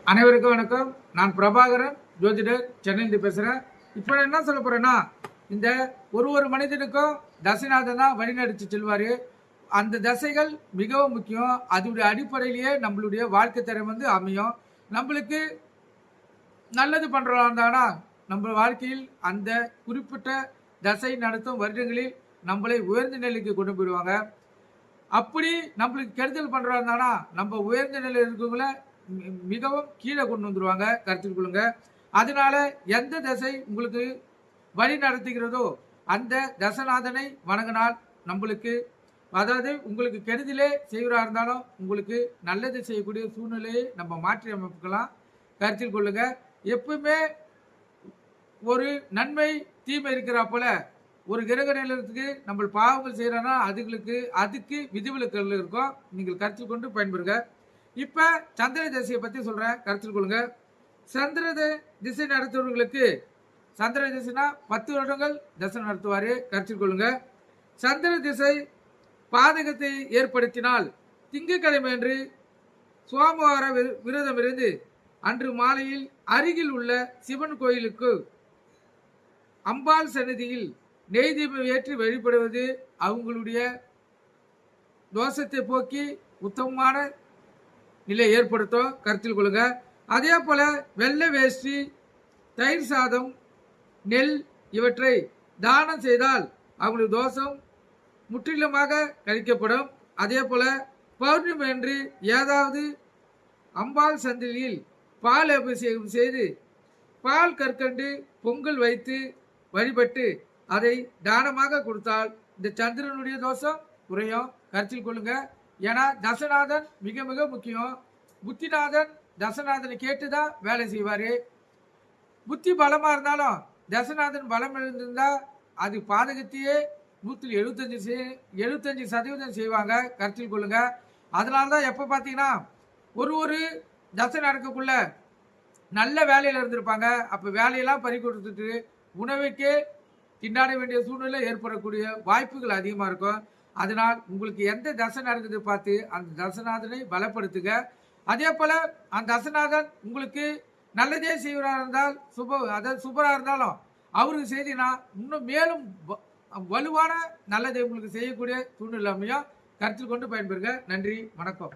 அனைவருக்கும் வணக்கம். நான் பிரபாகரன், ஜோதிடர், சென்னையிலிருந்து பேசுகிறேன். இப்போ என்ன சொல்ல போகிறேன்னா, இந்த ஒரு மனிதனுக்கும் தசைநாதன் தான் வழிநடத்தி செல்வார். அந்த தசைகள் மிகவும் முக்கியம். அதோடைய அடிப்படையிலேயே நம்மளுடைய வாழ்க்கை தரம் அமையும். நம்மளுக்கு நல்லது பண்ணுறதா இருந்தாங்கன்னா நம்ம வாழ்க்கையில் அந்த குறிப்பிட்ட தசை நடத்தும் வருடங்களில் நம்மளை உயர்ந்த நிலைக்கு கொண்டு போயிடுவாங்க. அப்படி நம்மளுக்கு கெடுதல் பண்ணுறதா இருந்தாங்கன்னா நம்ம உயர்ந்த நிலையில் இருக்கவங்கள மிகவும் கீழே கொண்டு வந்துடுவாங்க. கருத்தில் கொள்ளுங்க. அதனால எந்த தசை உங்களுக்கு வழி நடத்துகிறதோ அந்த தசநாதனை வணங்கினால் நம்மளுக்கு, அதாவது உங்களுக்கு கெடுதலே செய்வராக இருந்தாலும் உங்களுக்கு நல்லது செய்யக்கூடிய சூழ்நிலையை நம்ம மாற்றி அமைக்கலாம். கருத்தில் கொள்ளுங்க. எப்பவுமே ஒரு நன்மை தீமை இருக்கிறாப்போல ஒரு கிரக நிலத்துக்கு நம்ம பாவங்கள் செய்யறோம்னா அதுக்கு விதிவிலக்குகள் இருக்கும். நீங்கள் கருத்தில் கொண்டு பயன்பெறுங்க. இப்ப சந்திர திசையை பத்தி சொல்றேன், கருத்தில் கொள்ளுங்க. சந்திர திசை நடத்துவர்களுக்கு, சந்திர திசைனா 10 வருடங்கள் திசை நடத்துவாரு. கருத்தில் கொள்ளுங்க. சந்திர திசை பாதகத்தை ஏற்படுத்தினால் திங்கட்கிழமை அன்று சோமவார விரதம் இருந்து அன்று மாலையில் அருகில் உள்ள சிவன் கோயிலுக்கு அம்பாள் சன்னதியில் நெய் தீபம் ஏற்றி வழிபடுவது அவங்களுடைய தோஷத்தை போக்கி உத்தமமான நிலை ஏற்படுத்தும். கருத்தில் கொள்ளுங்க. அதே போல வெள்ளை வேஷ்டி, தயிர் சாதம், நெல் இவற்றை தானம் செய்தால் அவங்களுடைய தோஷம் முற்றிலுமாக கழிக்கப்படும். அதே போல பௌர்ணமி அன்று ஏதாவது அம்பாள் சந்திலியில் பால் அபிஷேகம் செய்து பால் கற்கண்டு பொங்கல் வைத்து வழிபட்டு அதை தானமாக கொடுத்தால் இந்த சந்திரனுடைய தோஷம் குறையும். கருத்தில் கொள்ளுங்க. ஏன்னா தசநாதன் மிக மிக முக்கியம். புத்திநாதன் தசநாதனை கேட்டுதான் வேலை செய்வாரு. புத்தி பலமா இருந்தாலும் தசநாதன் பலம் இருந்திருந்தா அது பாதகத்தையே 175% செய்வாங்க. கருத்தில் கொள்ளுங்க. அதனால்தான் எப்ப பாத்தீங்கன்னா ஒரு தசை நடக்கக்குள்ள நல்ல வேலையில இருந்திருப்பாங்க. அப்ப வேலையெல்லாம் பறி கொடுத்துட்டு உணவுக்கே திண்டாட வேண்டிய சூழ்நிலை ஏற்படக்கூடிய வாய்ப்புகள் அதிகமா இருக்கும். அதனால் உங்களுக்கு எந்த தசை நடக்குது பார்த்து அந்த தசநாதனை பலப்படுத்துங்க. அதே போல அந்த தசநாதன் உங்களுக்கு நல்லதே செய்வராக இருந்தால் சுபராக இருந்தாலும் அவருக்கு செய்தினா இன்னும் மேலும் வலுவான நல்லதை உங்களுக்கு செய்யக்கூடிய சூழ்நிலை அமையும். கருத்தில் கொண்டு பயன்பெறுங்க. நன்றி, வணக்கம்.